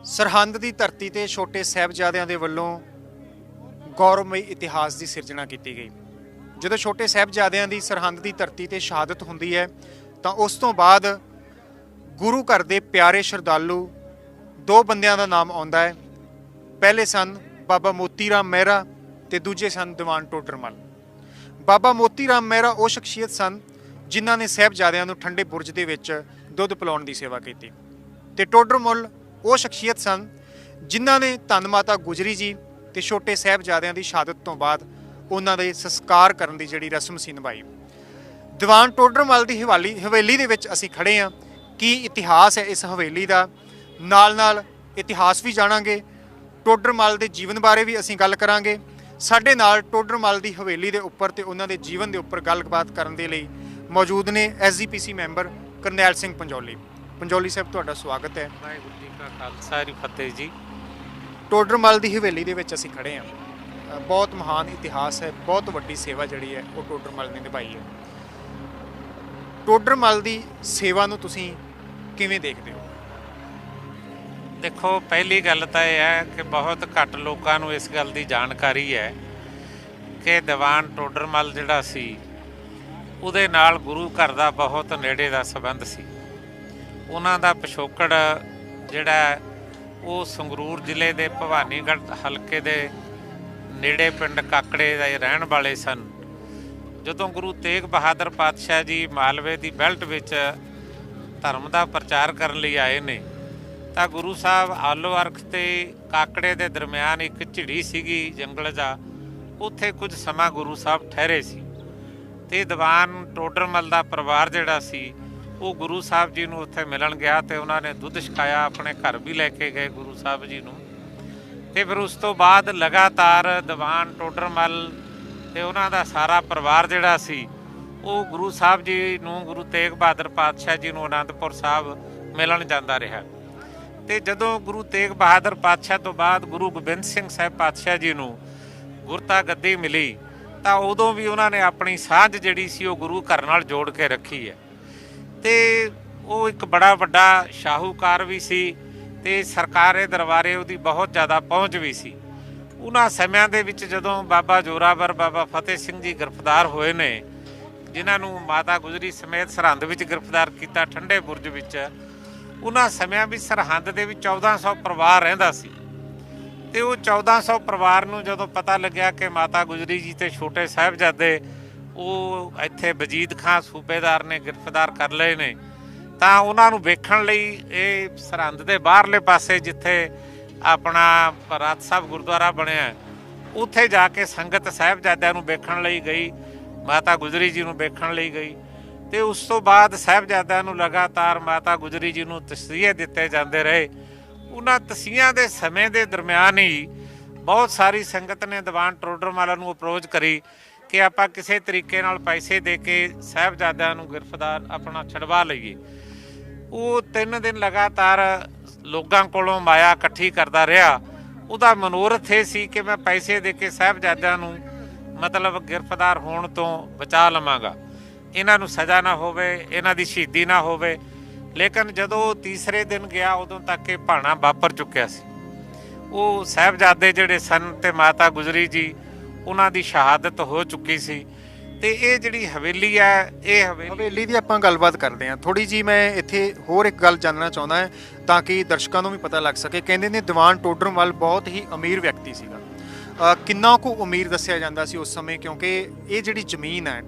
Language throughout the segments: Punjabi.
ਸਰਹੰਦ ਦੀ ਧਰਤੀ ਤੇ ਛੋਟੇ ਸਾਹਿਬਜ਼ਾਦਿਆਂ ਦੇ ਵੱਲੋਂ ਗੌਰਵਮਈ ਇਤਿਹਾਸ ਦੀ ਸਿਰਜਣਾ ਕੀਤੀ ਗਈ। ਜਦੋਂ ਛੋਟੇ ਸਾਹਿਬਜ਼ਾਦਿਆਂ ਦੀ ਸਰਹੰਦ ਦੀ ਧਰਤੀ ਤੇ ਸ਼ਹਾਦਤ ਹੁੰਦੀ ਹੈ ਤਾਂ ਉਸ ਤੋਂ ਬਾਅਦ ਗੁਰੂ ਘਰ ਦੇ ਪਿਆਰੇ ਸ਼ਰਧਾਲੂ ਦੋ ਬੰਦਿਆਂ ਦਾ ਨਾਮ ਆਉਂਦਾ ਹੈ। ਪਹਿਲੇ ਸਨ ਬਾਬਾ ਮੋਤੀ ਰਾਮ ਮਹਿਰਾ ਤੇ ਦੂਜੇ ਸਨ ਦੀਵਾਨ ਟੋਡਰ ਮੱਲ। ਬਾਬਾ ਮੋਤੀ ਰਾਮ ਮਹਿਰਾ ਉਹ ਸ਼ਖਸੀਅਤ ਸਨ ਜਿਨ੍ਹਾਂ ਨੇ ਸਾਹਿਬਜ਼ਾਦਿਆਂ ਨੂੰ ਠੰਡੇ ਬੁਰਜ ਦੇ ਵਿੱਚ ਦੁੱਧ ਪਿਲਾਉਣ ਦੀ ਸੇਵਾ ਕੀਤੀ ਤੇ ਟੋਡਰ ਮੱਲ ਉਹ ਸ਼ਖਸੀਅਤ ਸਨ ਜਿਨ੍ਹਾਂ ਨੇ ਧੰਨ ਮਾਤਾ ਗੁਜਰੀ ਜੀ ਤੇ ਛੋਟੇ ਸਾਹਿਬਜ਼ਾਦਿਆਂ ਦੀ ਸ਼ਹਾਦਤ ਤੋਂ ਬਾਅਦ ਉਹਨਾਂ ਦੇ ਸੰਸਕਾਰ ਕਰਨ ਦੀ ਜਿਹੜੀ ਰਸਮ ਸੀ ਨਿਭਾਈ। ਦੀਵਾਨ ਟੋਡਰ ਮੱਲ ਦੀ ਹਵੇਲੀ ਦੇ ਵਿੱਚ ਅਸੀਂ ਖੜੇ ਹਾਂ। ਕੀ ਇਤਿਹਾਸ ਹੈ ਇਸ ਹਵੇਲੀ ਦਾ, ਨਾਲ ਇਤਿਹਾਸ ਵੀ ਜਾਣਾਂਗੇ, ਟੋਡਰ ਮੱਲ ਦੇ ਜੀਵਨ ਬਾਰੇ ਵੀ ਅਸੀਂ ਗੱਲ ਕਰਾਂਗੇ। ਸਾਡੇ ਨਾਲ ਟੋਡਰ ਮੱਲ ਦੀ ਹਵੇਲੀ ਦੇ ਉੱਪਰ ਤੇ ਉਹਨਾਂ ਦੇ ਜੀਵਨ ਦੇ ਉੱਪਰ ਗੱਲਬਾਤ ਕਰਨ ਦੇ ਲਈ ਮੌਜੂਦ ਨੇ SGPC ਮੈਂਬਰ ਕਰਨੈਲ ਸਿੰਘ ਪੰਜੌਲੀ। ਪੰਜੌਲੀ ਸਾਹਿਬ, ਤੁਹਾਡਾ ਸਵਾਗਤ ਹੈ। ਵਾਹਿਗੁਰੂ ਜੀ ਕਾ ਖਾਲਸਾ ਜੀ ਫਤਿਹ ਜੀ। ਟੋਡਰ ਮੱਲ ਦੀ ਹਵੇਲੀ ਦੇ ਵਿੱਚ ਅਸੀਂ ਖੜੇ ਹਾਂ। ਬਹੁਤ ਮਹਾਨ ਇਤਿਹਾਸ ਹੈ, ਬਹੁਤ ਵੱਡੀ ਸੇਵਾ ਜਿਹੜੀ ਹੈ ਉਹ ਟੋਡਰ ਮੱਲ ਨੇ ਨਿਭਾਈ ਹੈ। ਟੋਡਰ ਮੱਲ ਦੀ ਸੇਵਾ ਨੂੰ ਤੁਸੀਂ ਕਿਵੇਂ ਦੇਖਦੇ ਹੋ? ਦੇਖੋ, ਪਹਿਲੀ ਗੱਲ ਤਾਂ ਇਹ ਹੈ ਕਿ ਬਹੁਤ ਘੱਟ ਲੋਕਾਂ ਨੂੰ ਇਸ ਗੱਲ ਦੀ ਜਾਣਕਾਰੀ ਹੈ ਕਿ ਦੀਵਾਨ ਟੋਡਰ ਮੱਲ ਜਿਹੜਾ ਸੀ ਉਹਦੇ ਨਾਲ ਗੁਰੂ ਘਰ ਦਾ ਬਹੁਤ ਨੇੜੇ ਦਾ ਸੰਬੰਧ ਸੀ। ਉਹਨਾਂ ਦਾ ਪਿਛੋਕੜ ਜਿਹੜਾ ਉਹ ਸੰਗਰੂਰ ਜ਼ਿਲ੍ਹੇ ਦੇ ਭਵਾਨੀਗੜ੍ਹ ਹਲਕੇ ਦੇ ਨੇੜੇ ਪਿੰਡ ਕਾਕੜੇ ਦੇ ਰਹਿਣ ਵਾਲੇ ਸਨ। ਜਦੋਂ ਗੁਰੂ ਤੇਗ ਬਹਾਦਰ ਪਾਤਸ਼ਾਹ ਜੀ ਮਾਲਵੇ ਦੀ ਬੈਲਟ ਵਿੱਚ ਧਰਮ ਦਾ ਪ੍ਰਚਾਰ ਕਰਨ ਲਈ ਆਏ ਨੇ ਤਾਂ ਗੁਰੂ ਸਾਹਿਬ ਆਲੋ ਅਰਖ ਤੇ ਕਾਕੜੇ ਦੇ ਦਰਮਿਆਨ ਇੱਕ ਝਿੜੀ ਸੀਗੀ ਜੰਗਲ ਦਾ, ਉੱਥੇ ਕੁਝ ਸਮਾਂ ਗੁਰੂ ਸਾਹਿਬ ਠਹਿਰੇ ਸੀ ਤੇ ਦੀਵਾਨ ਟੋਡਰ ਮੱਲ ਦਾ ਪਰਿਵਾਰ ਜਿਹੜਾ ਸੀ ਉਹ ਗੁਰੂ ਸਾਹਿਬ ਜੀ ਨੂੰ ਉੱਥੇ ਮਿਲਣ ਗਿਆ ਤੇ ਉਹਨਾਂ ਨੇ ਦੁੱਧ ਛਕਾਇਆ, ਆਪਣੇ ਘਰ ਵੀ ਲੈ ਕੇ ਗਏ ਗੁਰੂ ਸਾਹਿਬ ਜੀ ਨੂੰ। ਤੇ ਫਿਰ ਉਸ ਤੋਂ ਬਾਅਦ ਲਗਾਤਾਰ ਦੀਵਾਨ ਟੋਡਰ ਮੱਲ ਤੇ ਉਹਨਾਂ ਦਾ ਸਾਰਾ ਪਰਿਵਾਰ ਜਿਹੜਾ ਸੀ ਉਹ ਗੁਰੂ ਸਾਹਿਬ ਜੀ ਨੂੰ, ਗੁਰੂ ਤੇਗ ਬਹਾਦਰ ਪਾਤਸ਼ਾਹ ਜੀ ਨੂੰ ਅਨੰਦਪੁਰ ਸਾਹਿਬ ਮਿਲਣ ਜਾਂਦਾ ਰਿਹਾ। ਤੇ ਜਦੋਂ ਗੁਰੂ ਤੇਗ ਬਹਾਦਰ ਪਾਤਸ਼ਾਹ ਤੋਂ ਬਾਅਦ ਗੁਰੂ ਗੋਬਿੰਦ ਸਿੰਘ ਸਾਹਿਬ ਪਾਤਸ਼ਾਹ ਜੀ ਨੂੰ ਗੁਰਤਾ ਗੱਦੀ ਮਿਲੀ ਤਾਂ ਉਦੋਂ ਵੀ ਉਹਨਾਂ ਨੇ ਆਪਣੀ ਸਾਂਝ ਜਿਹੜੀ ਸੀ ਉਹ ਗੁਰੂ ਘਰ ਨਾਲ ਜੋੜ ਕੇ ਰੱਖੀ ਹੈ। ਤੇ ਉਹ ਇੱਕ ਬੜਾ ਵੱਡਾ ਸ਼ਾਹੂਕਾਰ ਵੀ ਸੀ ਤੇ ਸਰਕਾਰੇ ਦਰਬਾਰੇ ਉਹਦੀ ਬਹੁਤ ਜ਼ਿਆਦਾ ਪਹੁੰਚ ਵੀ ਸੀ। ਉਹਨਾਂ ਸਮਿਆਂ ਦੇ ਵਿੱਚ ਜਦੋਂ ਬਾਬਾ ਜੋਰਾਵਰ, ਬਾਬਾ ਫਤਿਹ ਸਿੰਘ ਜੀ ਗ੍ਰਿਫਤਾਰ ਹੋਏ ਨੇ, ਜਿਨ੍ਹਾਂ ਨੂੰ ਮਾਤਾ ਗੁਜਰੀ ਸਮੇਤ ਸਰਹੰਦ ਵਿੱਚ ਗ੍ਰਿਫਤਾਰ ਕੀਤਾ ਠੰਡੇ ਬੁਰਜ ਵਿੱਚ, ਉਹਨਾਂ ਸਮਿਆਂ ਵਿੱਚ ਸਰਹੰਦ ਦੇ ਵਿੱਚ 1400 ਪਰਿਵਾਰ ਰਹਿੰਦਾ ਸੀ ਤੇ ਉਹ 1400 ਪਰਿਵਾਰ ਨੂੰ ਜਦੋਂ ਪਤਾ ਲੱਗਿਆ ਕਿ ਮਾਤਾ ਗੁਜਰੀ ਜੀ ਤੇ ਛੋਟੇ ਸਾਹਿਬਜ਼ਾਦੇ ਉਹ ਇੱਥੇ ਵਜੀਦ ਖਾਂ ਸੂਬੇਦਾਰ ਨੇ ਗ੍ਰਿਫਤਾਰ ਕਰ ਲਏ ਨੇ ਤਾਂ ਉਹਨਾਂ ਨੂੰ ਵੇਖਣ ਲਈ ਇਹ ਸਰਹੰਦ ਦੇ ਬਾਹਰਲੇ ਪਾਸੇ ਜਿੱਥੇ ਆਪਣਾ ਰਾਤ ਸਾਹਿਬ ਗੁਰਦੁਆਰਾ ਬਣਿਆ ਉੱਥੇ ਜਾ ਕੇ ਸੰਗਤ ਸਾਹਿਬਜ਼ਾਦਿਆਂ ਨੂੰ ਵੇਖਣ ਲਈ ਗਈ, ਮਾਤਾ ਗੁਜਰੀ ਜੀ ਨੂੰ ਵੇਖਣ ਲਈ ਗਈ। ਤੇ ਉਸ ਤੋਂ ਬਾਅਦ ਸਾਹਿਬਜ਼ਾਦਿਆਂ ਨੂੰ ਲਗਾਤਾਰ ਮਾਤਾ ਗੁਜਰੀ ਜੀ ਨੂੰ ਤਸੀਹੇ ਦਿੱਤੇ ਜਾਂਦੇ ਰਹੇ। ਉਹਨਾਂ ਤਸੀਹਿਆਂ ਦੇ ਸਮੇਂ ਦੇ ਦਰਮਿਆਨ ਹੀ ਬਹੁਤ ਸਾਰੀ ਸੰਗਤ ਨੇ ਦੀਵਾਨ ਟੋਡਰ ਮੱਲ ਨੂੰ ਅਪਰੋਚ ਕਰੀ ਕਿ ਆਪਾਂ ਕਿਸੇ ਤਰੀਕੇ ਨਾਲ ਪੈਸੇ ਦੇ ਕੇ ਸਾਹਿਬਜ਼ਾਦਿਆਂ ਨੂੰ ਗ੍ਰਿਫਤਾਰ ਆਪਣਾ ਛਡਵਾ ਲਈਏ। ਉਹ 3 ਦਿਨ ਲਗਾਤਾਰ ਲੋਕਾਂ ਕੋਲੋਂ ਮਾਇਆ ਇਕੱਠੀ ਕਰਦਾ ਰਿਹਾ। ਉਹਦਾ ਮਨੋਰਥ ਇਹ ਸੀ ਕਿ ਮੈਂ ਪੈਸੇ ਦੇ ਕੇ ਸਾਹਿਬਜ਼ਾਦਿਆਂ ਨੂੰ ਮਤਲਬ ਗ੍ਰਿਫਤਾਰ ਹੋਣ ਤੋਂ ਬਚਾ ਲਵਾਂਗਾ, ਇਹਨਾਂ ਨੂੰ ਸਜ਼ਾ ਨਾ ਹੋਵੇ, ਇਹਨਾਂ ਦੀ ਸ਼ਹੀਦੀ ਨਾ ਹੋਵੇ। ਲੇਕਿਨ ਜਦੋਂ ਤੀਸਰੇ ਦਿਨ ਗਿਆ ਉਦੋਂ ਤੱਕ ਇਹ ਭਾਣਾ ਵਾਪਰ ਚੁੱਕਿਆ ਸੀ। ਉਹ ਸਾਹਿਬਜ਼ਾਦੇ ਜਿਹੜੇ ਸਨ ਤੇ ਮਾਤਾ ਗੁਜਰੀ ਜੀ, ਉਹਨਾਂ ਦੀ ਸ਼ਹਾਦਤ ਹੋ ਚੁੱਕੀ ਸੀ। ਤੇ ਇਹ ਜਿਹੜੀ ਹਵੇਲੀ ਹੈ, ਇਹ ਹਵੇਲੀ ਦੀ ਆਪਾਂ ਗੱਲਬਾਤ ਕਰਦੇ ਹਾਂ ਥੋੜੀ ਜੀ। ਮੈਂ ਇੱਥੇ ਹੋਰ ਇੱਕ ਗੱਲ ਜਾਣਨਾ ਚਾਹੁੰਦਾ ਹਾਂ ਤਾਂ ਕਿ ਦਰਸ਼ਕਾਂ ਨੂੰ ਵੀ ਪਤਾ ਲੱਗ ਸਕੇ। ਕਹਿੰਦੇ ਨੇ ਦੀਵਾਨ ਟੋਡਰਮਲ ਬਹੁਤ ਹੀ ਅਮੀਰ ਵਿਅਕਤੀ ਸੀਗਾ। ਕਿੰਨਾ ਕੁ ਅਮੀਰ ਦੱਸਿਆ ਜਾਂਦਾ ਸੀ ਉਸ ਸਮੇਂ, ਕਿਉਂਕਿ ਇਹ ਜਿਹੜੀ ਜ਼ਮੀਨ ਹੈ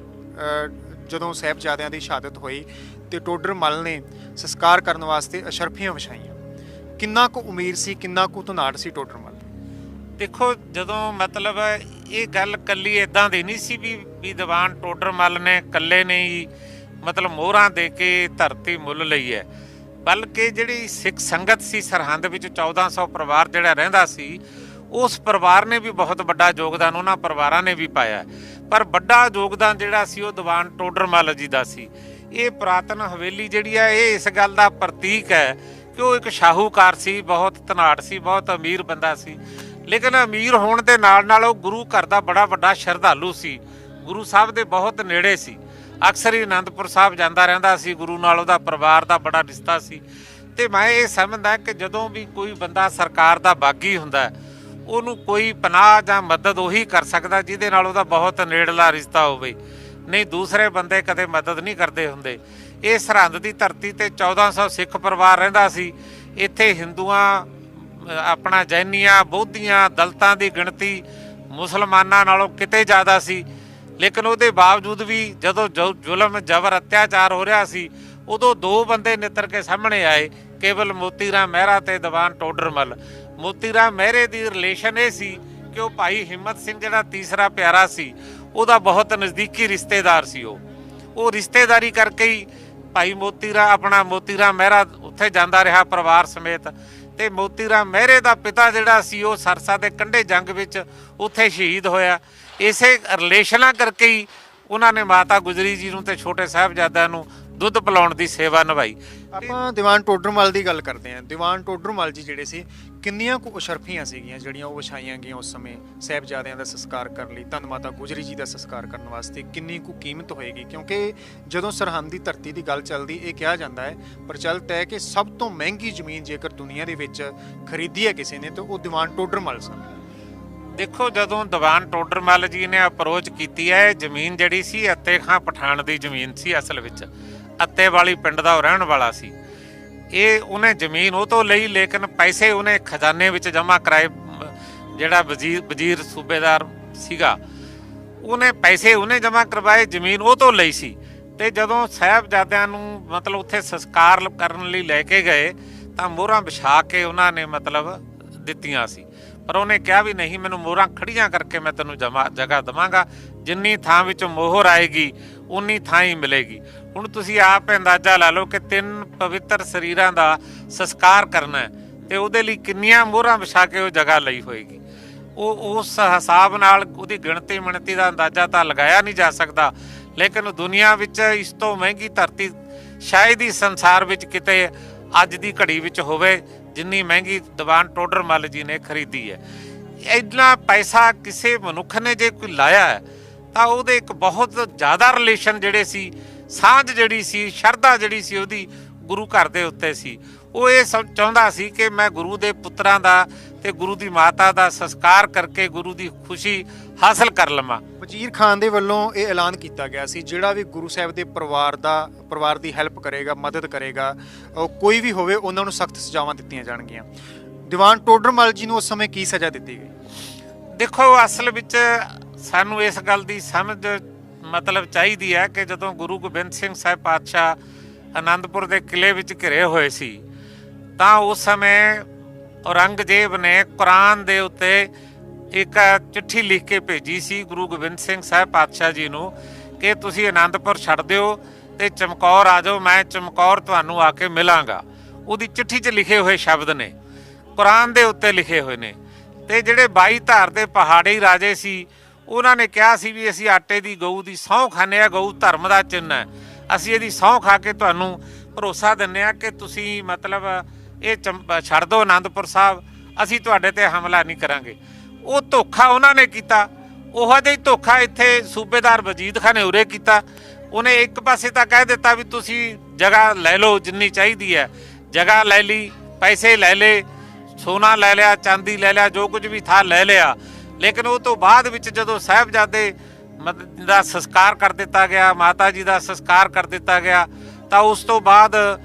ਜਦੋਂ ਸਾਹਿਬਜ਼ਾਦਿਆਂ ਦੀ ਸ਼ਹਾਦਤ ਹੋਈ ਤੇ ਟੋਡਰਮਲ ਨੇ ਸੰਸਕਾਰ ਕਰਨ ਵਾਸਤੇ ਅਸ਼ਰਫੀਆਂ ਵਿਛਾਈਆਂ। ਕਿੰਨਾ ਕੁ ਅਮੀਰ ਸੀ, ਕਿੰਨਾ ਕੁ ਧਨਾੜ ਸੀ ਟੋਡਰਮਲ? ਦੇਖੋ, ਜਦੋਂ ਮਤਲਬ ਇਹ ਗੱਲ ਕੱਲੀ ਇਦਾਂ ਦੀ ਨਹੀਂ ਸੀ ਵੀ ਦੀਵਾਨ ਟੋਡਰਮਲ ਨੇ ਇਕੱਲੇ ਨੇ ਹੀ ਮਤਲਬ ਮੋਹਰਾਂ ਦੇ ਕੇ ਧਰਤੀ ਮੁੱਲ ਲਈ ਹੈ, ਬਲਕਿ ਜਿਹੜੀ ਸਿੱਖ ਸੰਗਤ ਸੀ ਸਰਹੰਦ ਵਿੱਚ 1400 ਪਰਿਵਾਰ ਜਿਹੜਾ ਰਹਿੰਦਾ ਸੀ, ਉਸ ਪਰਿਵਾਰ ਨੇ ਵੀ ਬਹੁਤ ਵੱਡਾ ਯੋਗਦਾਨ, ਉਹਨਾਂ ਪਰਿਵਾਰਾਂ ਨੇ ਵੀ ਪਾਇਆ। ਪਰ ਵੱਡਾ ਯੋਗਦਾਨ ਜਿਹੜਾ ਸੀ ਉਹ ਦੀਵਾਨ ਟੋਡਰਮਲ ਜੀ ਦਾ ਸੀ। ਇਹ ਪੁਰਾਤਨ ਹਵੇਲੀ ਜਿਹੜੀ ਹੈ ਇਹ ਇਸ ਗੱਲ ਦਾ ਪ੍ਰਤੀਕ ਹੈ ਕਿ ਉਹ ਇੱਕ ਸ਼ਾਹੂਕਾਰ ਸੀ, ਬਹੁਤ ਧਨਾੜ ਸੀ, ਬਹੁਤ ਅਮੀਰ ਬੰਦਾ ਸੀ। ਲੇਕਿਨ ਅਮੀਰ ਹੋਣ ਦੇ ਨਾਲ ਨਾਲ ਉਹ ਗੁਰੂ ਘਰ ਦਾ ਬੜਾ ਵੱਡਾ ਸ਼ਰਧਾਲੂ ਸੀ, ਗੁਰੂ ਸਾਹਿਬ ਦੇ ਬਹੁਤ ਨੇੜੇ ਸੀ। ਅਕਸਰ ਹੀ ਅਨੰਦਪੁਰ ਸਾਹਿਬ ਜਾਂਦਾ ਰਹਿੰਦਾ ਸੀ, ਗੁਰੂ ਨਾਲ ਉਹਦਾ ਪਰਿਵਾਰ ਦਾ ਬੜਾ ਰਿਸ਼ਤਾ ਸੀ। ਤੇ ਮੈਂ ਇਹ ਸਮਝਦਾ ਕਿ ਜਦੋਂ ਵੀ ਕੋਈ ਬੰਦਾ ਸਰਕਾਰ ਦਾ ਬਾਗੀ ਹੁੰਦਾ, ਉਹਨੂੰ ਕੋਈ ਪਨਾਹ ਜਾਂ ਮਦਦ ਉਹੀ ਕਰ ਸਕਦਾ ਜਿਹਦੇ ਨਾਲ ਉਹਦਾ ਬਹੁਤ ਨੇੜਲਾ ਰਿਸ਼ਤਾ ਹੋਵੇ, ਨਹੀਂ ਦੂਸਰੇ ਬੰਦੇ ਕਦੇ ਮਦਦ ਨਹੀਂ ਕਰਦੇ ਹੁੰਦੇ। ਇਹ ਸਰਹੰਦ ਦੀ ਧਰਤੀ ਤੇ 1400 ਸਿੱਖ ਪਰਿਵਾਰ ਰਹਿੰਦਾ ਸੀ। ਇੱਥੇ ਹਿੰਦੂਆਂ, ਆਪਣਾ ਜੈਨੀਆਂ, ਬੋਧੀਆਂ, ਦਲਿਤਾਂ ਦੀ ਗਿਣਤੀ ਮੁਸਲਮਾਨਾਂ ਨਾਲੋਂ ਕਿਤੇ ਜ਼ਿਆਦਾ ਸੀ। ਲੇਕਿਨ ਉਹਦੇ ਬਾਵਜੂਦ ਵੀ ਜਦੋਂ ਜ਼ੁਲਮ ਜ਼ਬਰ ਅਤਿਆਚਾਰ ਹੋ ਰਿਹਾ ਸੀ, ਉਦੋਂ 2 ਬੰਦੇ ਨਿੱਤਰ ਕੇ ਸਾਹਮਣੇ ਆਏ, ਕੇਵਲ ਮੋਤੀ ਰਾਮ ਮਹਿਰਾ ਤੇ ਦੀਵਾਨ ਟੋਡਰਮਲ। ਮੋਤੀ ਰਾਮ ਮਹਿਰੇ ਦੀ ਰਿਲੇਸ਼ਨ ਇਹ ਸੀ ਕਿ ਉਹ ਭਾਈ ਹਿੰਮਤ ਸਿੰਘ ਜਿਹੜਾ ਤੀਸਰਾ ਪਿਆਰਾ ਸੀ, ਉਹਦਾ ਬਹੁਤ ਨਜ਼ਦੀਕੀ ਰਿਸ਼ਤੇਦਾਰ ਸੀ। ਉਹ ਰਿਸ਼ਤੇਦਾਰੀ ਕਰਕੇ ਹੀ ਭਾਈ ਮੋਤੀ ਰਾਮ ਮਹਿਰਾ ਉੱਥੇ ਜਾਂਦਾ ਰਿਹਾ ਪਰਿਵਾਰ ਸਮੇਤ। ਤੇ ਮੋਤੀ ਰਾਮ ਮਹਿਰੇ ਦਾ ਪਿਤਾ ਜਿਹੜਾ ਸੀ ਉਹ ਸਰਸਾ ਦੇ ਕੰਢੇ ਜੰਗ ਵਿੱਚ ਉੱਥੇ ਸ਼ਹੀਦ ਹੋਇਆ। ਇਸੇ ਰਿਲੇਸ਼ਨਾਂ ਕਰਕੇ ਹੀ ਉਹਨਾਂ ਨੇ ਮਾਤਾ ਗੁਜਰੀ ਜੀ ਨੂੰ ਤੇ ਛੋਟੇ ਸਾਹਿਬਜ਼ਾਦਿਆਂ ਨੂੰ ਦੁੱਧ ਪਿਲਾਉਣ ਦੀ ਸੇਵਾ ਨਿਭਾਈ। ਆਪਾਂ ਦੀਵਾਨ ਟੋਡਰਮਲ ਦੀ ਗੱਲ ਕਰਦੇ ਹਾਂ। ਦੀਵਾਨ ਟੋਡਰਮਲ ਜੀ ਜਿਹੜੇ ਸੀ, ਕਿੰਨੀਆਂ ਕੁ ਅਸ਼ਰਫੀਆਂ ਸੀਗੀਆਂ ਜਿਹੜੀਆਂ ਉਹ ਵਿਛਾਈਆਂ ਗਈਆਂ ਉਸ ਸਮੇਂ ਸਾਹਿਬਜ਼ਾਦਿਆਂ ਦਾ ਸੰਸਕਾਰ ਕਰਨ ਲਈ, ਧੰਨ ਮਾਤਾ ਗੁਜਰੀ ਜੀ ਦਾ ਸੰਸਕਾਰ ਕਰਨ ਵਾਸਤੇ? ਕਿੰਨੀ ਕੁ ਕੀਮਤ ਹੋਏਗੀ? ਕਿਉਂਕਿ ਜਦੋਂ ਸਰਹੰਦ ਦੀ ਧਰਤੀ ਦੀ ਗੱਲ ਚੱਲਦੀ, ਇਹ ਕਿਹਾ ਜਾਂਦਾ ਹੈ, ਪ੍ਰਚਲਿਤ ਹੈ ਕਿ ਸਭ ਤੋਂ ਮਹਿੰਗੀ ਜ਼ਮੀਨ ਜੇਕਰ ਦੁਨੀਆ ਦੇ ਵਿੱਚ ਖਰੀਦੀ ਹੈ ਕਿਸੇ ਨੇ ਤਾਂ ਉਹ ਦੀਵਾਨ ਟੋਡਰਮਲ ਸਨ। ਦੇਖੋ, ਜਦੋਂ ਦੀਵਾਨ ਟੋਡਰਮਲ ਜੀ ਨੇ ਅਪਰੋਚ ਕੀਤੀ ਹੈ, ਜ਼ਮੀਨ ਜਿਹੜੀ ਸੀ ਅੱਤੇ ਖਾਂ ਪਠਾਨ ਦੀ ਜ਼ਮੀਨ ਸੀ। ਅਸਲ ਵਿੱਚ ਅੱਤੇ ਵਾਲੀ ਪਿੰਡ ਦਾ ਉਹ ਰਹਿਣ ਵਾਲਾ ਸੀ। ਇਹ ਉਹਨੇ ਜ਼ਮੀਨ ਉਹ ਤੋਂ ਲਈ, ਲੇਕਿਨ ਪੈਸੇ ਉਹਨੇ ਖਜ਼ਾਨੇ ਵਿੱਚ ਜਮ੍ਹਾਂ ਕਰਾਏ। ਜਿਹੜਾ ਵਜ਼ੀਰ ਸੂਬੇਦਾਰ ਸੀਗਾ, ਉਹਨੇ ਪੈਸੇ ਜਮ੍ਹਾਂ ਕਰਵਾਏ, ਜ਼ਮੀਨ ਉਹ ਤੋਂ ਲਈ ਸੀ। ਤੇ ਜਦੋਂ ਸਾਹਿਬਜ਼ਾਦਿਆਂ ਨੂੰ ਮਤਲਬ ਉੱਥੇ ਸੰਸਕਾਰ ਕਰਨ ਲਈ ਲੈ ਕੇ ਗਏ ਤਾਂ ਮੋਹਰਾਂ ਵਿਛਾ ਕੇ ਉਹਨਾਂ ਨੇ ਮਤਲਬ ਦਿੱਤੀਆਂ ਸੀ। ਪਰ ਉਹਨੇ ਕਿਹਾ ਵੀ ਨਹੀਂ, ਮੈਨੂੰ ਮੋਹਰਾਂ ਖੜੀਆਂ ਕਰਕੇ ਮੈਂ ਤੈਨੂੰ ਜਗ੍ਹਾ ਦੇਵਾਂਗਾ, ਜਿੰਨੀ ਥਾਂ ਵਿੱਚ ਮੋਹਰ ਆਏਗੀ ਉਨੀ ਥਾਂ ਹੀ ਮਿਲੇਗੀ। ਹੁਣ ਤੁਸੀਂ ਆਪ ਅੰਦਾਜ਼ਾ ਲਾ ਲਓ ਕਿ 3 ਪਵਿੱਤਰ ਸਰੀਰਾਂ ਦਾ ਸੰਸਕਾਰ ਕਰਨਾ ਤੇ ਉਹਦੇ ਲਈ ਕਿੰਨੀਆਂ ਮੋਹਰਾਂ ਵਿਛਾ ਕੇ ਉਹ ਜਗ੍ਹਾ ਲਈ ਹੋਏਗੀ। ਉਹ ਉਸ ਹਿਸਾਬ ਨਾਲ ਉਹਦੀ ਗਿਣਤੀ ਮਿਣਤੀ ਦਾ ਅੰਦਾਜ਼ਾ ਤਾਂ ਲਗਾਇਆ ਨਹੀਂ ਜਾ ਸਕਦਾ। ਲੇਕਿਨ ਦੁਨੀਆ ਵਿੱਚ ਇਸ ਤੋਂ ਮਹਿੰਗੀ ਧਰਤੀ ਸ਼ਾਇਦ ਹੀ ਸੰਸਾਰ ਵਿੱਚ ਕਿਤੇ ਅੱਜ ਦੀ ਘੜੀ ਵਿੱਚ ਹੋਵੇ ਜਿੰਨੀ ਮਹਿੰਗੀ ਦੀਵਾਨ ਟੋਡਰਮਲ ਜੀ ਨੇ ਖਰੀਦੀ ਹੈ। ਇੰਨਾ ਪੈਸਾ ਕਿਸੇ ਮਨੁੱਖ ਨੇ ਜੇ ਕੋਈ ਲਾਇਆ ਹੈ ਤਾਂ ਉਹਦੇ ਇੱਕ ਬਹੁਤ ਜ਼ਿਆਦਾ ਰਿਲੇਸ਼ਨ ਜਿਹੜੇ ਸੀ, ਸਾਂਝ ਜਿਹੜੀ ਸੀ, ਸ਼ਰਧਾ ਜਿਹੜੀ ਸੀ ਉਹਦੀ ਗੁਰੂ ਘਰ ਦੇ ਉੱਤੇ ਸੀ। ਉਹ ਇਹ ਚਾਹੁੰਦਾ ਸੀ ਕਿ ਮੈਂ ਗੁਰੂ ਦੇ ਪੁੱਤਰਾਂ ਦਾ ਤੇ ਗੁਰੂ ਦੀ ਮਾਤਾ ਦਾ ਸੰਸਕਾਰ ਕਰਕੇ ਗੁਰੂ ਦੀ ਖੁਸ਼ੀ ਹਾਸਲ ਕਰ ਲਵਾਂ। ਵਜ਼ੀਰ ਖਾਨ ਦੇ ਵੱਲੋਂ ਇਹ ਐਲਾਨ ਕੀਤਾ ਗਿਆ ਸੀ, ਜਿਹੜਾ ਵੀ ਗੁਰੂ ਸਾਹਿਬ ਦੇ ਪਰਿਵਾਰ ਦੀ ਹੈਲਪ ਕਰੇਗਾ, ਮਦਦ ਕਰੇਗਾ, ਕੋਈ ਵੀ ਹੋਵੇ, ਉਹਨਾਂ ਨੂੰ ਸਖਤ ਸਜ਼ਾਵਾਂ ਦਿੱਤੀਆਂ ਜਾਣਗੀਆਂ। ਦੀਵਾਨ ਟੋਡਰਮਲ ਜੀ ਨੂੰ ਉਸ ਸਮੇਂ ਕੀ ਸਜ਼ਾ ਦਿੱਤੀ ਗਈ? ਦੇਖੋ, ਅਸਲ ਵਿੱਚ ਸਾਨੂੰ ਇਸ ਗੱਲ ਦੀ ਸਮਝ ਮਤਲਬ ਚਾਹੀਦੀ ਹੈ ਕਿ ਜਦੋਂ ਗੁਰੂ ਗੋਬਿੰਦ ਸਿੰਘ ਸਾਹਿਬ ਪਾਤਸ਼ਾਹ ਆਨੰਦਪੁਰ ਦੇ ਕਿਲੇ ਵਿੱਚ ਘਿਰੇ ਹੋਏ ਸੀ ਤਾਂ ਉਸ ਸਮੇਂ ਔਰੰਗਜ਼ੇਬ ਨੇ ਕੁਰਾਨ ਦੇ ਉੱਤੇ ਇੱਕ ਚਿੱਠੀ ਲਿਖ ਕੇ ਭੇਜੀ ਸੀ ਗੁਰੂ ਗੋਬਿੰਦ ਸਿੰਘ ਸਾਹਿਬ ਪਾਤਸ਼ਾਹ ਜੀ ਨੂੰ ਕਿ ਤੁਸੀਂ ਆਨੰਦਪੁਰ ਛੱਡ ਦਿਓ ਤੇ ਚਮਕੌਰ ਆ ਜਾਓ, ਮੈਂ ਚਮਕੌਰ ਤੁਹਾਨੂੰ ਆ ਕੇ ਮਿਲਾਂਗਾ। ਉਹਦੀ ਚਿੱਠੀ 'ਚ ਲਿਖੇ ਹੋਏ ਸ਼ਬਦ ਨੇ, ਕੁਰਾਨ ਦੇ ਉੱਤੇ ਲਿਖੇ ਹੋਏ ਨੇ। ਤੇ ਜਿਹੜੇ 22 ਧਾਰ ਦੇ ਪਹਾੜੀ ਰਾਜੇ ਸੀ ਉਹਨਾਂ ਨੇ ਕਿਹਾ ਸੀ ਵੀ ਅਸੀਂ ਆਟੇ ਦੀ ਗਊ ਦੀ ਸਹੁੰ ਖਾਂਦੇ ਹਾਂ, ਗਊ ਧਰਮ ਦਾ ਚਿੰਨ੍ਹ ਹੈ, ਅਸੀਂ ਇਹਦੀ ਸਹੁੰ ਖਾ ਕੇ ਤੁਹਾਨੂੰ ਭਰੋਸਾ ਦਿੰਦੇ ਹਾਂ ਕਿ ਤੁਸੀਂ ਮਤਲਬ ਇਹ ਛੱਡ ਦਿਓ ਆਨੰਦਪੁਰ ਸਾਹਿਬ, ਅਸੀਂ ਤੁਹਾਡੇ ਤੇ ਹਮਲਾ ਨਹੀਂ ਕਰਾਂਗੇ। ਉਹ ਧੋਖਾ ਉਹਨਾਂ ਨੇ ਕੀਤਾ। ਉਹੋ ਜਿਹਾ ਹੀ ਧੋਖਾ ਇੱਥੇ ਸੂਬੇਦਾਰ ਵਜੀਦ ਖਾਨ ਨੇ ਉਰੇ ਕੀਤਾ। ਉਹਨੇ ਇੱਕ ਪਾਸੇ ਤਾਂ ਕਹਿ ਦਿੱਤਾ ਵੀ ਤੁਸੀਂ ਜਗ੍ਹਾ ਲੈ ਲਓ ਜਿੰਨੀ ਚਾਹੀਦੀ ਹੈ, ਜਗ੍ਹਾ ਲੈ ਲਈ, ਪੈਸੇ ਲੈ ਲਏ, ਸੋਨਾ ਲੈ ਲਿਆ, ਚਾਂਦੀ ਲੈ ਲਿਆ, ਜੋ ਕੁਝ ਵੀ ਥਾ ਲੈ ਲਿਆ। ਲੇਕਿਨ ਉਹ ਤੋਂ ਬਾਅਦ ਵਿੱਚ ਜਦੋਂ ਸਾਹਿਬਜ਼ਾਦੇ ਦਾ ਸੰਸਕਾਰ ਕਰ ਦਿੱਤਾ ਗਿਆ, ਮਾਤਾ ਜੀ ਦਾ ਸੰਸਕਾਰ ਕਰ ਦਿੱਤਾ ਗਿਆ, ਤਾਂ ਉਸ ਤੋਂ ਬਾਅਦ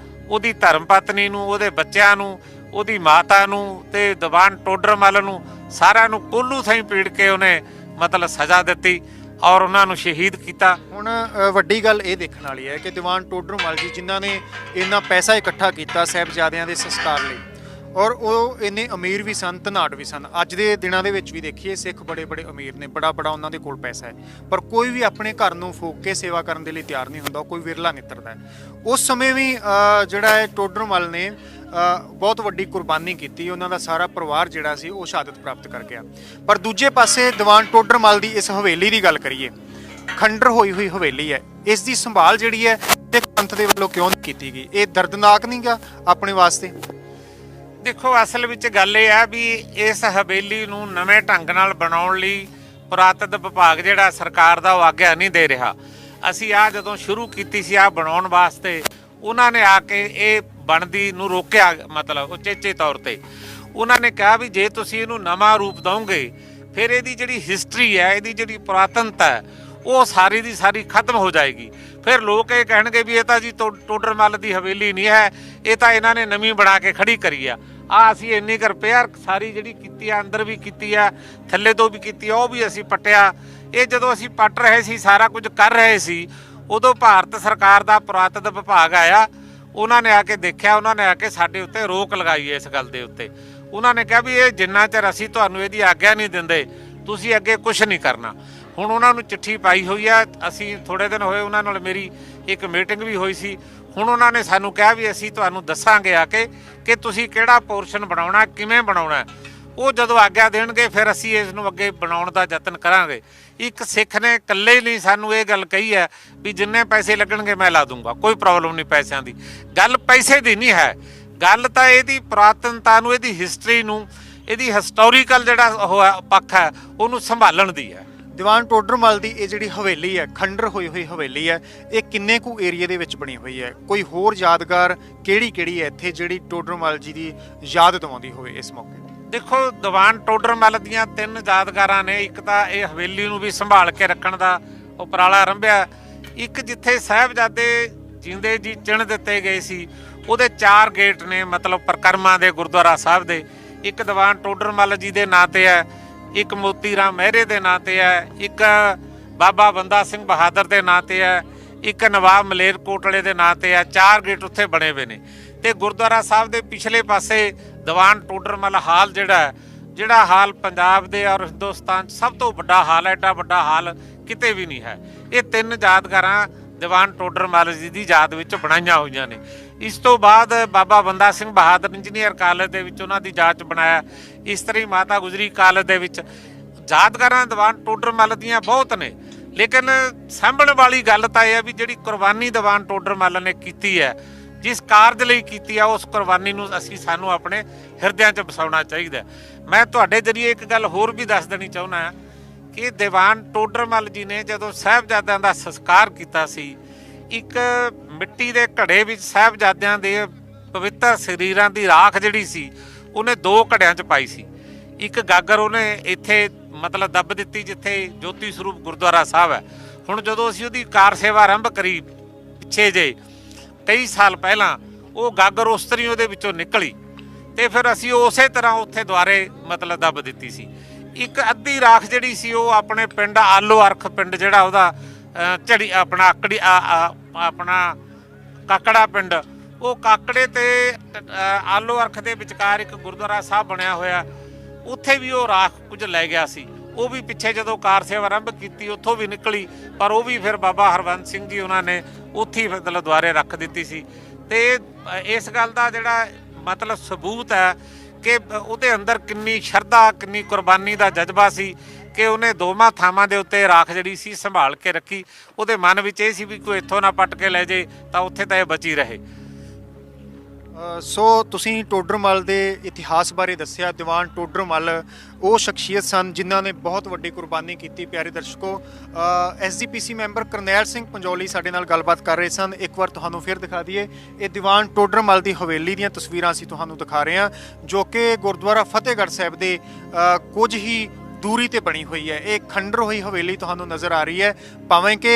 ਉਹਦੀ ਧਰਮ ਪਤਨੀ ਨੂੰ, ਉਹਦੇ ਬੱਚਿਆਂ ਨੂੰ, ਉਹਦੀ ਮਾਤਾ ਨੂੰ ਤੇ ਦੀਵਾਨ ਟੋਡਰ ਮੱਲ ਨੂੰ ਸਾਰਿਆਂ ਨੂੰ ਕੋਲੂ ਥਾਈਂ ਪੀੜ ਕੇ ਉਹਨੇ ਮਤਲਬ ਸਜ਼ਾ ਦਿੱਤੀ ਔਰ ਉਹਨਾਂ ਨੂੰ ਸ਼ਹੀਦ ਕੀਤਾ। ਹੁਣ ਵੱਡੀ ਗੱਲ ਇਹ ਦੇਖਣ ਵਾਲੀ ਹੈ ਕਿ ਦੀਵਾਨ ਟੋਡਰ ਮੱਲ ਜੀ ਜਿਨ੍ਹਾਂ ਨੇ ਇੰਨਾ ਪੈਸਾ ਇਕੱਠਾ ਕੀਤਾ ਸਾਹਿਬਜ਼ਾਦਿਆਂ ਦੇ ਸੰਸਕਾਰ ਲਈ, ਔਰ ਉਹ ਇੰਨੇ ਅਮੀਰ ਵੀ ਸਨ, ਧਨਾਢ ਵੀ ਸਨ। ਅੱਜ ਦੇ ਦਿਨਾਂ ਦੇ ਵਿੱਚ ਵੀ ਦੇਖੀਏ ਸਿੱਖ ਬੜੇ ਬੜੇ ਅਮੀਰ ਨੇ, ਬੜਾ ਉਹਨਾਂ ਦੇ ਕੋਲ ਪੈਸਾ ਹੈ, ਪਰ ਕੋਈ ਵੀ ਆਪਣੇ ਘਰ ਨੂੰ ਫੂਕ ਕੇ ਸੇਵਾ ਕਰਨ ਦੇ ਲਈ ਤਿਆਰ ਨਹੀਂ ਹੁੰਦਾ, ਕੋਈ ਵਿਰਲਾ ਨਿੱਤਰਦਾ ਹੈ। ਉਸ ਸਮੇਂ ਵੀ ਜਿਹੜਾ ਹੈ ਟੋਡਰ ਮੱਲ ਨੇ ਬਹੁਤ ਵੱਡੀ ਕੁਰਬਾਨੀ ਕੀਤੀ, ਉਹਨਾਂ ਦਾ ਸਾਰਾ ਪਰਿਵਾਰ ਜਿਹੜਾ ਸੀ ਉਹ ਸ਼ਹਾਦਤ ਪ੍ਰਾਪਤ ਕਰ ਗਿਆ। ਪਰ ਦੂਜੇ ਪਾਸੇ ਦੀਵਾਨ ਟੋਡਰ ਮੱਲ ਦੀ ਇਸ ਹਵੇਲੀ ਦੀ ਗੱਲ ਕਰੀਏ, ਖੰਡਰ ਹੋਈ ਹਵੇਲੀ ਹੈ, ਇਸ ਦੀ ਸੰਭਾਲ ਜਿਹੜੀ ਹੈ ਸਿੱਖ ਪੰਥ ਦੇ ਵੱਲੋਂ ਕਿਉਂ ਨਹੀਂ ਕੀਤੀ ਗਈ? ਇਹ ਦਰਦਨਾਕ ਨਹੀਂ ਗਾ ਆਪਣੇ ਵਾਸਤੇ? ਦੇਖੋ, ਅਸਲ ਵਿੱਚ ਗੱਲ ਇਹ ਹੈ ਵੀ ਇਸ ਹਵੇਲੀ ਨੂੰ ਨਵੇਂ ਢੰਗ ਨਾਲ ਬਣਾਉਣ ਲਈ ਪੁਰਾਤਨ ਵਿਭਾਗ ਜਿਹੜਾ ਸਰਕਾਰ ਦਾ ਉਹ ਆਗਿਆ ਨਹੀਂ ਦੇ ਰਿਹਾ। ਅਸੀਂ ਜਦੋਂ ਸ਼ੁਰੂ ਕੀਤੀ ਸੀ ਬਣਾਉਣ ਵਾਸਤੇ, ਉਹਨਾਂ ਨੇ ਆ ਕੇ ਇਹ ਬਣਦੀ ਨੂੰ ਰੋਕਿਆ, ਮਤਲਬ ਉਚੇਚੇ ਤੌਰ ਤੇ ਉਹਨਾਂ ਨੇ ਕਿਹਾ ਵੀ ਜੇ ਤੁਸੀਂ ਇਹਨੂੰ ਨਵਾਂ ਰੂਪ ਦਿਓਗੇ ਫਿਰ ਇਹਦੀ ਜਿਹੜੀ ਹਿਸਟਰੀ ਹੈ, ਇਹਦੀ ਜਿਹੜੀ ਪੁਰਾਤਨਤਾ ਹੈ, ਉਹ ਸਾਰੀ ਦੀ ਸਾਰੀ ਖਤਮ ਹੋ ਜਾਏਗੀ। ਫਿਰ ਲੋਕ ਇਹ ਕਹਿਣਗੇ ਵੀ ਇਹ ਤਾਂ ਜੀ ਟੋਡਰ ਮੱਲ ਦੀ ਹਵੇਲੀ ਨਹੀਂ ਹੈ, ਇਹ ਤਾਂ ਇਹਨਾਂ ਨੇ ਨਵੀਂ ਬਣਾ ਕੇ ਖੜੀ ਕਰੀ ਆ। ਅਸੀਂ ਇੰਨੀ ਕੁ ਰਿਪੇਅਰ ਸਾਰੀ ਜਿਹੜੀ ਕੀਤੀ ਆ, ਅੰਦਰ ਵੀ ਕੀਤੀ ਆ, ਥੱਲੇ ਤੋਂ ਵੀ ਕੀਤੀ ਆ, ਉਹ ਵੀ ਅਸੀਂ ਪੱਟਿਆ। ਇਹ ਜਦੋਂ ਅਸੀਂ ਪੱਟ ਰਹੇ ਸੀ, ਸਾਰਾ ਕੁਝ ਕਰ ਰਹੇ ਸੀ, ਉਦੋਂ ਭਾਰਤ ਸਰਕਾਰ ਦਾ ਪੁਰਾਤਨ ਵਿਭਾਗ ਆਇਆ। ਉਹਨਾਂ ਨੇ ਆ ਕੇ ਦੇਖਿਆ, ਉਹਨਾਂ ਨੇ ਆ ਕੇ ਸਾਡੇ ਉੱਤੇ ਰੋਕ ਲਗਾਈ ਇਸ ਗੱਲ ਦੇ ਉੱਤੇ। ਉਹਨਾਂ ਨੇ ਕਿਹਾ ਵੀ ਇਹ ਜਿੰਨਾ ਚਿਰ ਅਸੀਂ ਤੁਹਾਨੂੰ ਇਹਦੀ ਆਗਿਆ ਨਹੀਂ ਦਿੰਦੇ, ਤੁਸੀਂ ਅੱਗੇ ਕੁਝ ਨਹੀਂ ਕਰਨਾ। ਹੁਣ ਉਹਨਾਂ ਨੂੰ ਚਿੱਠੀ ਪਾਈ ਹੋਈ ਆ। ਅਸੀਂ ਥੋੜ੍ਹੇ ਦਿਨ ਹੋਏ ਉਹਨਾਂ ਨਾਲ ਮੇਰੀ ਇੱਕ ਮੀਟਿੰਗ ਵੀ ਹੋਈ ਸੀ। ਹੁਣ ਉਹਨਾਂ ਨੇ ਸਾਨੂੰ ਕਿਹਾ ਵੀ ਅਸੀਂ ਤੁਹਾਨੂੰ ਦੱਸਾਂਗੇ ਆ ਕੇ ਕਿ ਤੁਸੀਂ ਕਿਹੜਾ ਪੋਰਸ਼ਨ ਬਣਾਉਣਾ, ਕਿਵੇਂ ਬਣਾਉਣਾ। ਉਹ ਜਦੋਂ ਆਗਿਆ ਦੇਣਗੇ ਫਿਰ ਅਸੀਂ ਇਸ ਨੂੰ ਅੱਗੇ ਬਣਾਉਣ ਦਾ ਯਤਨ ਕਰਾਂਗੇ। ਇੱਕ ਸਿੱਖ ਨੇ ਇਕੱਲੇ ਨਹੀਂ ਸਾਨੂੰ ਇਹ ਗੱਲ ਕਹੀ ਹੈ ਵੀ ਜਿੰਨੇ ਪੈਸੇ ਲੱਗਣਗੇ ਮੈਂ ਲਾ ਦੂੰਗਾ, ਕੋਈ ਪ੍ਰੋਬਲਮ ਨਹੀਂ ਪੈਸਿਆਂ ਦੀ। ਗੱਲ ਪੈਸੇ ਦੀ ਨਹੀਂ ਹੈ, ਗੱਲ ਤਾਂ ਇਹਦੀ ਪੁਰਾਤਨਤਾ ਨੂੰ, ਇਹਦੀ ਹਿਸਟਰੀ ਨੂੰ, ਇਹਦੀ ਹਿਸਟੋਰੀਕਲ ਜਿਹੜਾ ਉਹ ਪੱਖ ਹੈ ਉਹਨੂੰ ਸੰਭਾਲਣ ਦੀ ਹੈ। ਦੀਵਾਨ ਟੋਡਰ ਮੱਲ ਦੀ ਇਹ ਜਿਹੜੀ ਹਵੇਲੀ ਹੈ, ਖੰਡਰ ਹੋਈ ਹਵੇਲੀ ਹੈ, ਇਹ ਕਿੰਨੇ ਕੁ ਏਰੀਏ ਦੇ ਵਿੱਚ ਬਣੀ ਹੋਈ ਹੈ? ਕੋਈ ਹੋਰ ਯਾਦਗਾਰ ਕਿਹੜੀ ਹੈ ਇੱਥੇ ਜਿਹੜੀ ਟੋਡਰ ਮੱਲ ਜੀ ਦੀ ਯਾਦ ਦਿਵਾਉਂਦੀ ਹੋਵੇ ਇਸ ਮੌਕੇ? ਦੇਖੋ, ਦੀਵਾਨ ਟੋਡਰ ਮੱਲ ਦੀਆਂ 3 ਯਾਦਗਾਰਾਂ ਨੇ। ਇੱਕ ਤਾਂ ਇਹ ਹਵੇਲੀ ਨੂੰ ਵੀ ਸੰਭਾਲ ਕੇ ਰੱਖਣ ਦਾ ਉਪਰਾਲਾ ਆਰੰਭਿਆ। ਇੱਕ ਜਿੱਥੇ ਸਾਹਿਬਜ਼ਾਦੇ ਜਿੰਦੇ ਜੀ ਚਿਣ ਦਿੱਤੇ ਗਏ ਸੀ, ਉਹਦੇ 4 ਗੇਟ ਨੇ, ਮਤਲਬ ਪ੍ਰਕਰਮਾਂ ਦੇ ਗੁਰਦੁਆਰਾ ਸਾਹਿਬ ਦੇ। ਇੱਕ ਦੀਵਾਨ ਟੋਡਰ ਮੱਲ ਜੀ ਦੇ ਨਾਂ ਤੇ ਹੈ, ਇੱਕ ਮੋਤੀ ਰਾਮ ਮਹਿਰੇ ਦੇ ਨਾਂ ਤੇ ਹੈ, ਇੱਕ ਬਾਬਾ ਬੰਦਾ ਸਿੰਘ ਬਹਾਦਰ ਦੇ ਨਾਂ ਤੇ ਹੈ, ਇੱਕ ਨਵਾਬ ਮਲੇਰਕੋਟਲੇ ਦੇ ਨਾਂ ਤੇ ਹੈ। 4 ਗੇਟ ਉੱਥੇ ਬਣੇ ਹੋਏ ਨੇ। ਤੇ ਗੁਰਦੁਆਰਾ ਸਾਹਿਬ ਦੇ ਪਿਛਲੇ ਪਾਸੇ ਦੀਵਾਨ ਟੋਡਰ ਮੱਲ ਹਾਲ ਜਿਹੜਾ ਹਾਲ ਪੰਜਾਬ ਦੇ ਔਰ ਹਿੰਦੁਸਤਾਨ 'ਚ ਸਭ ਤੋਂ ਵੱਡਾ ਹਾਲ ਹੈ, ਐਡਾ ਵੱਡਾ ਹਾਲ ਕਿਤੇ ਵੀ ਨਹੀਂ ਹੈ। ਇਹ 3 ਯਾਦਗਾਰਾਂ ਦੀਵਾਨ ਟੋਡਰ ਮੱਲ ਜੀ ਦੀ ਯਾਦ ਵਿੱਚ ਬਣਾਈਆਂ ਹੋਈਆਂ ਨੇ। ਇਸ ਤੋਂ ਬਾਅਦ ਬਾਬਾ ਬੰਦਾ ਸਿੰਘ ਬਹਾਦਰ ਇੰਜੀਨੀਅਰ ਕਾਲਜ ਦੇ ਵਿੱਚ ਉਹਨਾਂ ਦੀ ਯਾਦ 'ਚ ਬਣਾਇਆ। ਇਸ ਤਰ੍ਹਾਂ ਹੀ ਮਾਤਾ ਗੁਜਰੀ ਕਾਲਜ ਦੇ ਵਿੱਚ ਯਾਦਗਾਰਾਂ ਦੀਵਾਨ ਟੋਡਰ ਮੱਲ ਦੀਆਂ ਬਹੁਤ ਨੇ। ਲੇਕਿਨ ਸਾਂਭਣ ਵਾਲੀ ਗੱਲ ਤਾਂ ਇਹ ਹੈ ਵੀ ਜਿਹੜੀ ਕੁਰਬਾਨੀ ਦੀਵਾਨ ਟੋਡਰ ਮੱਲ ਨੇ ਕੀਤੀ ਹੈ, ਜਿਸ ਕਾਰਜ ਲਈ ਕੀਤੀ ਆ, ਉਸ ਕੁਰਬਾਨੀ ਨੂੰ ਸਾਨੂੰ ਆਪਣੇ ਹਿਰਦਿਆਂ 'ਚ ਵਸਾਉਣਾ ਚਾਹੀਦਾ। ਮੈਂ ਤੁਹਾਡੇ ਜ਼ਰੀਏ ਇੱਕ ਗੱਲ ਹੋਰ ਵੀ ਦੱਸ ਦੇਣੀ ਚਾਹੁੰਦਾ ਕਿ ਦੀਵਾਨ ਟੋਡਰ ਮੱਲ ਜੀ ਨੇ ਜਦੋਂ ਸਾਹਿਬਜ਼ਾਦਿਆਂ ਦਾ ਸੰਸਕਾਰ ਕੀਤਾ ਸੀ, ਇੱਕ ਮਿੱਟੀ ਦੇ ਘੜੇ ਵਿੱਚ ਸਾਹਿਬਜ਼ਾਦਿਆਂ ਦੇ ਪਵਿੱਤਰ ਸਰੀਰਾਂ ਦੀ ਰਾਖ ਜਿਹੜੀ ਸੀ ਉਹਨੇ 2 ਘੜਿਆਂ 'ਚ ਪਾਈ ਸੀ। ਇੱਕ ਗਾਗਰ ਉਹਨੇ ਇੱਥੇ ਮਤਲਬ ਦੱਬ ਦਿੱਤੀ ਜਿੱਥੇ ਜੋਤੀ ਸਰੂਪ ਗੁਰਦੁਆਰਾ ਸਾਹਿਬ ਹੈ। ਹੁਣ ਜਦੋਂ ਅਸੀਂ ਉਹਦੀ ਕਾਰ ਸੇਵਾ ਆਰੰਭ ਕਰੀ ਪਿੱਛੇ ਜੇ ਕਈ ਸਾਲ ਪਹਿਲਾਂ, ਉਹ ਗਾਗਰ ਉਸ ਤਰ੍ਹਾਂ ਉਹਦੇ ਵਿੱਚੋਂ ਨਿਕਲੀ ਤੇ ਫਿਰ ਅਸੀਂ ਉਸੇ ਤਰ੍ਹਾਂ ਉੱਥੇ ਦੁਆਰੇ ਮਤਲਬ ਦੱਬ ਦਿੱਤੀ ਸੀ। ਇੱਕ ਅੱਧੀ ਰਾਖ ਜਿਹੜੀ ਸੀ ਉਹ ਆਪਣੇ ਪਿੰਡ ਆਲੋ ਅਰਖ ਪਿੰਡ ਜਿਹੜਾ ਉਹਦਾ ਝੜੀ ਆਪਣਾ ਆਪਣਾ ਕਾਕੜਾ ਪਿੰਡ, ਉਹ ਕਾਕੜੇ ਤੇ ਆਲੋ ਅਰਖ ਦੇ ਵਿਚਕਾਰ ਇੱਕ ਗੁਰਦੁਆਰਾ ਸਾਹਿਬ ਬਣਿਆ ਹੋਇਆ, ਉੱਥੇ ਵੀ ਉਹ ਰਾਖ ਕੁਝ ਲੈ ਗਿਆ ਸੀ। ਉਹ ਵੀ ਪਿੱਛੇ ਜਦੋਂ ਕਾਰ ਸੇਵਾ ਆਰੰਭ ਕੀਤੀ ਉੱਥੋਂ ਵੀ ਨਿਕਲੀ, ਪਰ ਉਹ ਵੀ ਫਿਰ ਬਾਬਾ ਹਰਵੰਤ ਸਿੰਘ ਜੀ ਉਹਨਾਂ ਨੇ ਉੱਥੇ ਹੀ ਮਤਲਬ ਦੁਆਰੇ ਰੱਖ ਦਿੱਤੀ ਸੀ। ਤੇ ਇਸ ਗੱਲ ਦਾ ਜਿਹੜਾ ਮਤਲਬ ਸਬੂਤ ਹੈ ਕਿ ਉਹਦੇ ਅੰਦਰ ਕਿੰਨੀ ਸ਼ਰਧਾ, ਕਿੰਨੀ ਕੁਰਬਾਨੀ ਦਾ ਜਜ਼ਬਾ ਸੀ ਕਿ ਉਹਨੇ ਦੋਵਾਂ ਥਾਵਾਂ ਦੇ ਉੱਤੇ ਰਾਖ ਜਿਹੜੀ ਸੀ ਸੰਭਾਲ ਕੇ ਰੱਖੀ। ਉਹਦੇ ਮਨ ਵਿੱਚ ਇਹ ਸੀ ਵੀ ਕੋਈ ਇੱਥੋਂ ਨਾ ਪੱਟ ਕੇ ਲੈ ਜੇ ਤਾਂ ਉੱਥੇ ਤਾਂ ਇਹ ਬਚੀ ਰਹੇ। ਸੋ ਤੁਸੀਂ ਟੋਡਰਮੱਲ ਦੇ ਇਤਿਹਾਸ ਬਾਰੇ ਦੱਸਿਆ। ਦੀਵਾਨ ਟੋਡਰਮੱਲ ਉਹ ਸ਼ਖਸੀਅਤ ਸਨ ਜਿਨ੍ਹਾਂ ਨੇ ਬਹੁਤ ਵੱਡੀ ਕੁਰਬਾਨੀ ਕੀਤੀ। ਪਿਆਰੇ ਦਰਸ਼ਕੋ, SGPC ਮੈਂਬਰ ਕਰਨੈਲ ਸਿੰਘ ਪੰਜੌਲੀ ਸਾਡੇ ਨਾਲ ਗੱਲਬਾਤ ਕਰ ਰਹੇ ਸਨ। ਇੱਕ ਵਾਰ ਤੁਹਾਨੂੰ ਫਿਰ ਦਿਖਾ ਦਈਏ, ਇਹ ਦੀਵਾਨ ਟੋਡਰਮੱਲ ਦੀ ਹਵੇਲੀ ਦੀਆਂ ਤਸਵੀਰਾਂ ਅਸੀਂ ਤੁਹਾਨੂੰ ਦਿਖਾ ਰਹੇ ਹਾਂ, ਜੋ ਕਿ ਗੁਰਦੁਆਰਾ ਫਤਿਹਗੜ੍ਹ ਸਾਹਿਬ ਦੇ ਕੁਝ ਹੀ ਦੂਰੀ ਤੇ ਬਣੀ ਹੋਈ ਹੈ। ਇਹ ਖੰਡਰ ਹੋਈ ਹਵੇਲੀ ਤੁਹਾਨੂੰ ਨਜ਼ਰ ਆ ਰਹੀ ਹੈ। ਭਾਵੇਂ ਕਿ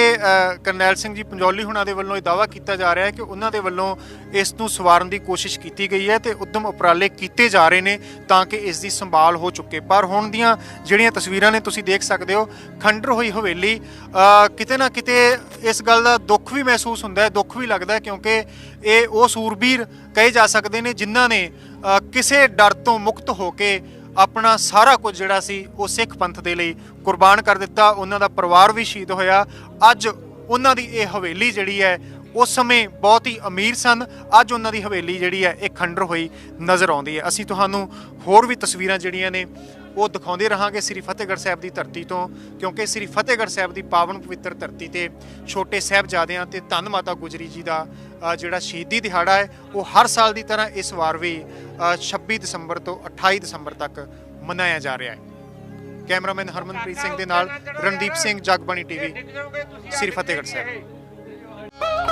ਕਰਨੈਲ ਸਿੰਘ ਜੀ ਪੰਜੌਲੀ ਹੁਣਾਂ ਦੇ ਵੱਲੋਂ ਇਹ ਦਾਅਵਾ ਕੀਤਾ ਜਾ ਰਿਹਾ ਹੈ ਕਿ ਉਹਨਾਂ ਦੇ ਵੱਲੋਂ ਇਸ ਨੂੰ ਸਵਾਰਨ ਦੀ ਕੋਸ਼ਿਸ਼ ਕੀਤੀ ਗਈ ਹੈ ਤੇ ਉੱਦਮ ਉਪਰਾਲੇ ਕੀਤੇ ਜਾ ਰਹੇ ਨੇ ਤਾਂ ਕਿ ਇਸ ਦੀ ਸੰਭਾਲ ਹੋ ਚੁੱਕੇ। ਪਰ ਹੁਣ ਦੀਆਂ ਜਿਹੜੀਆਂ ਤਸਵੀਰਾਂ ਨੇ ਤੁਸੀਂ ਦੇਖ ਸਕਦੇ ਹੋ, ਖੰਡਰ ਹੋਈ ਹਵੇਲੀ, ਕਿਤੇ ਨਾ ਕਿਤੇ ਇਸ ਗੱਲ ਦਾ ਦੁੱਖ ਵੀ ਮਹਿਸੂਸ ਹੁੰਦਾ ਹੈ, ਦੁੱਖ ਵੀ ਲੱਗਦਾ ਹੈ, ਕਿਉਂਕਿ ਇਹ ਉਹ ਸੂਰਬੀਰ ਕਹੇ ਜਾ ਸਕਦੇ ਨੇ ਜਿਨ੍ਹਾਂ ਨੇ ਕਿਸੇ ਡਰ ਤੋਂ ਮੁਕਤ ਹੋ ਕੇ ਆਪਣਾ ਸਾਰਾ ਕੁਝ ਜਿਹੜਾ ਸੀ ਉਹ ਸਿੱਖ ਪੰਥ ਦੇ ਲਈ ਕੁਰਬਾਨ ਕਰ ਦਿੱਤਾ। ਉਹਨਾਂ ਦਾ ਪਰਿਵਾਰ ਵੀ ਸ਼ਹੀਦ ਹੋਇਆ। ਅੱਜ ਉਹਨਾਂ ਦੀ ਇਹ ਹਵੇਲੀ ਜਿਹੜੀ ਹੈ, ਉਸ ਸਮੇਂ ਬਹੁਤ ਹੀ ਅਮੀਰ ਸਨ, ਅੱਜ ਉਹਨਾਂ ਦੀ ਹਵੇਲੀ ਜਿਹੜੀ ਹੈ ਇਹ ਖੰਡਰ ਹੋਈ ਨਜ਼ਰ ਆਉਂਦੀ ਹੈ। ਅਸੀਂ ਤੁਹਾਨੂੰ ਹੋਰ ਵੀ ਤਸਵੀਰਾਂ ਜਿਹੜੀਆਂ ਨੇ ਉਹ ਦਿਖਾਉਂਦੇ ਰਹਾਂਗੇ ਸ੍ਰੀ ਫਤਿਹਗੜ੍ਹ ਸਾਹਿਬ ਦੀ ਧਰਤੀ ਤੋਂ, ਕਿਉਂਕਿ ਸ੍ਰੀ ਫਤਿਹਗੜ੍ਹ ਸਾਹਿਬ ਦੀ ਪਾਵਨ ਪਵਿੱਤਰ ਧਰਤੀ ਤੇ ਛੋਟੇ ਸਾਹਿਬਜ਼ਾਦਿਆਂ ਤੇ ਧੰਨ ਮਾਤਾ ਗੁਜਰੀ ਜੀ ਦਾ ਜਿਹੜਾ ਸ਼ਹੀਦੀ ਦਿਹਾੜਾ ਹੈ ਉਹ ਹਰ ਸਾਲ ਦੀ ਤਰ੍ਹਾਂ ਇਸ ਵਾਰ ਵੀ 26 ਦਸੰਬਰ ਤੋਂ 28 ਦਸੰਬਰ ਤੱਕ ਮਨਾਇਆ ਜਾ ਰਿਹਾ ਹੈ। ਕੈਮਰਾਮੈਨ ਹਰਮਨਪ੍ਰੀਤ ਸਿੰਘ ਦੇ ਨਾਲ ਰਣਦੀਪ ਸਿੰਘ, ਜਗਬਾਣੀ TV, ਸ੍ਰੀ ਫਤਿਹਗੜ੍ਹ ਸਾਹਿਬ।